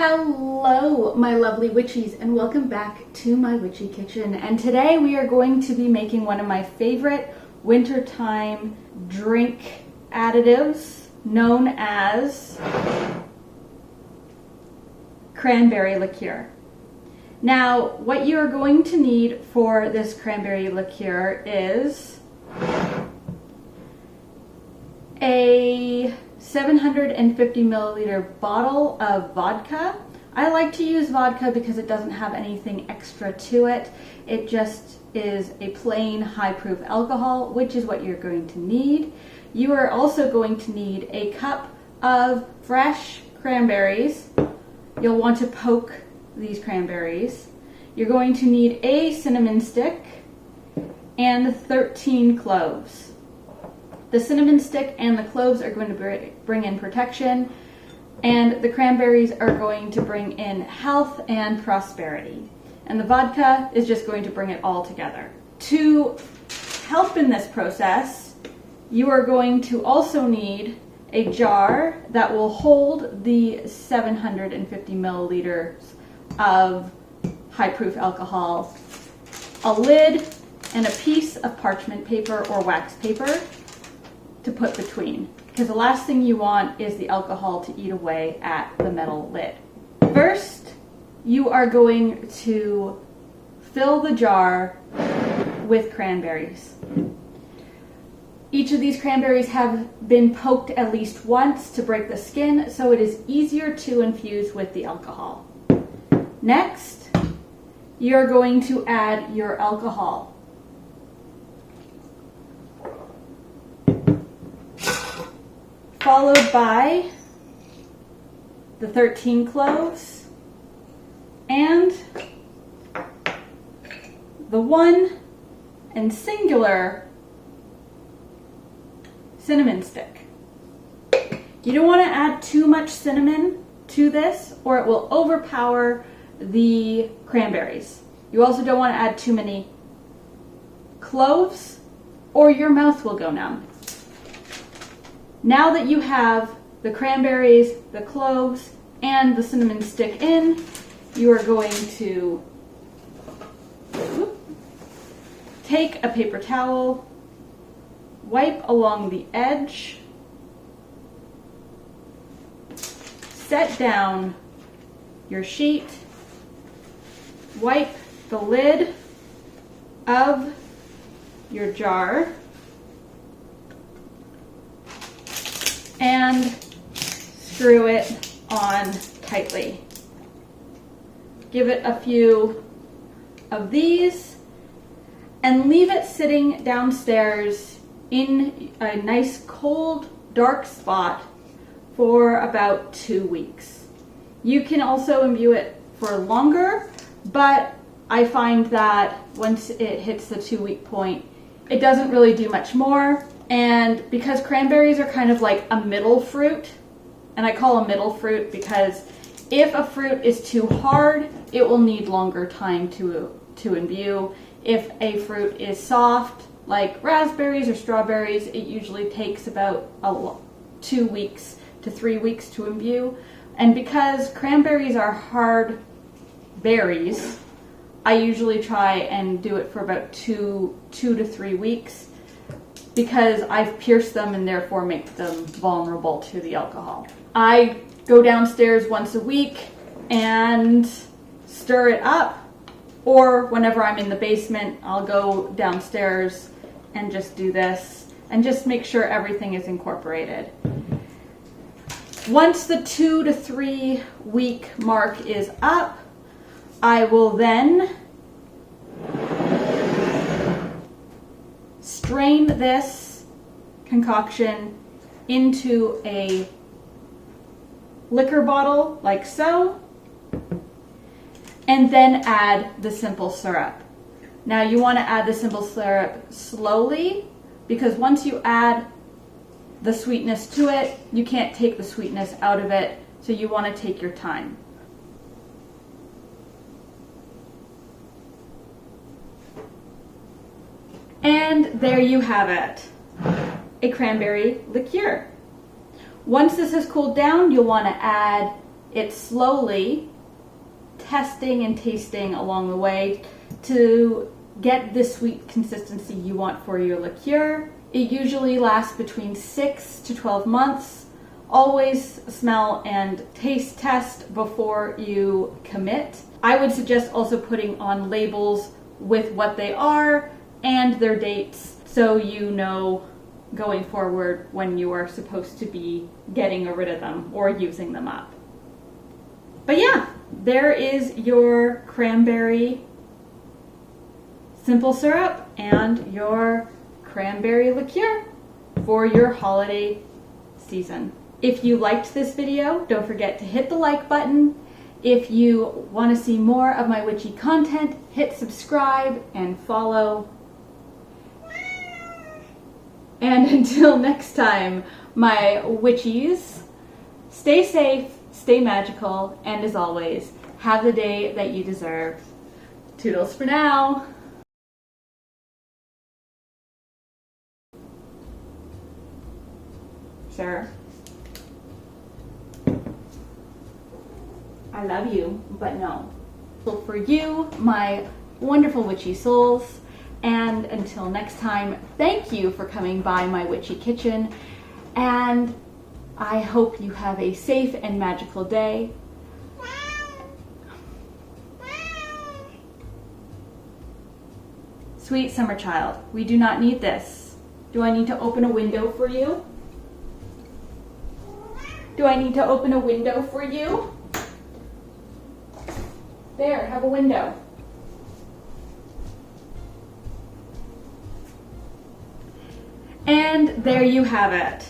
Hello, my lovely witchies, and welcome back to my witchy kitchen. And today we are going to be making one of my favorite wintertime drink additives known as cranberry liqueur. Now, what you are going to need for this cranberry liqueur is a 750 milliliter bottle of vodka. I like to use vodka because it doesn't have anything extra to it. It just is a plain high proof alcohol, which is what you're going to need. You are also going to need a cup of fresh cranberries. You'll want to poke these cranberries. You're going to need a cinnamon stick and 13 cloves. The cinnamon stick and the cloves are going to bring in protection, and the cranberries are going to bring in health and prosperity. And the vodka is just going to bring it all together. To help in this process, you are going to also need a jar that will hold the 750 milliliters of high proof alcohol, a lid, and a piece of parchment paper or wax paper to put between, because the last thing you want is the alcohol to eat away at the metal lid. First, you are going to fill the jar with cranberries. Each of these cranberries have been poked at least once to break the skin, so it is easier to infuse with the alcohol. Next, you're going to add your alcohol. Followed by the 13 cloves and the one and singular cinnamon stick. You don't want to add too much cinnamon to this or it will overpower the cranberries. You also don't want to add too many cloves or your mouth will go numb. Now that you have the cranberries, the cloves, and the cinnamon stick in, you are going to take a paper towel, wipe along the edge, set down your sheet, wipe the lid of your jar, and screw it on tightly. Give it a few of these and leave it sitting downstairs in a nice cold dark spot for about 2 weeks. You can also imbue it for longer, but I find that once it hits the 2-week point, it doesn't really do much more. And because cranberries are kind of like a middle fruit, and I call a middle fruit because if a fruit is too hard, it will need longer time to imbue. If a fruit is soft, like raspberries or strawberries, it usually takes about 2 weeks to 3 weeks to imbue. And because cranberries are hard berries, I usually try and do it for about 2 to 3 weeks, because I've pierced them and therefore make them vulnerable to the alcohol. I go downstairs once a week and stir it up, or whenever I'm in the basement, I'll go downstairs and just do this and just make sure everything is incorporated. Once the 2 to 3 week mark is up, I will then strain this concoction into a liquor bottle like so, and then add the simple syrup. Now you want to add the simple syrup slowly, because once you add the sweetness to it, you can't take the sweetness out of it, so you want to take your time. And there you have it, a cranberry liqueur. Once this has cooled down, you'll want to add It's slowly testing and tasting along the way to get the sweet consistency you want for your liqueur. It usually lasts between 6 to 12 months. Always smell and taste test before you commit. I would suggest also putting on labels with what they are and their dates so you know going forward when you are supposed to be getting rid of them or using them up. But yeah, there is your cranberry simple syrup and your cranberry liqueur for your holiday season. If you liked this video, don't forget to hit the like button. If you want to see more of my witchy content, hit subscribe and follow. And until next time, my witchies, stay safe, stay magical, and as always, have the day that you deserve. Toodles for now. Sir, I love you, but no. So for you, my wonderful witchy souls, and until next time, thank you for coming by my witchy kitchen, and I hope you have a safe and magical day. Sweet summer child, we do not need this. Do I need to open a window for you? Do I need to open a window for you? There, have a window. And there you have it.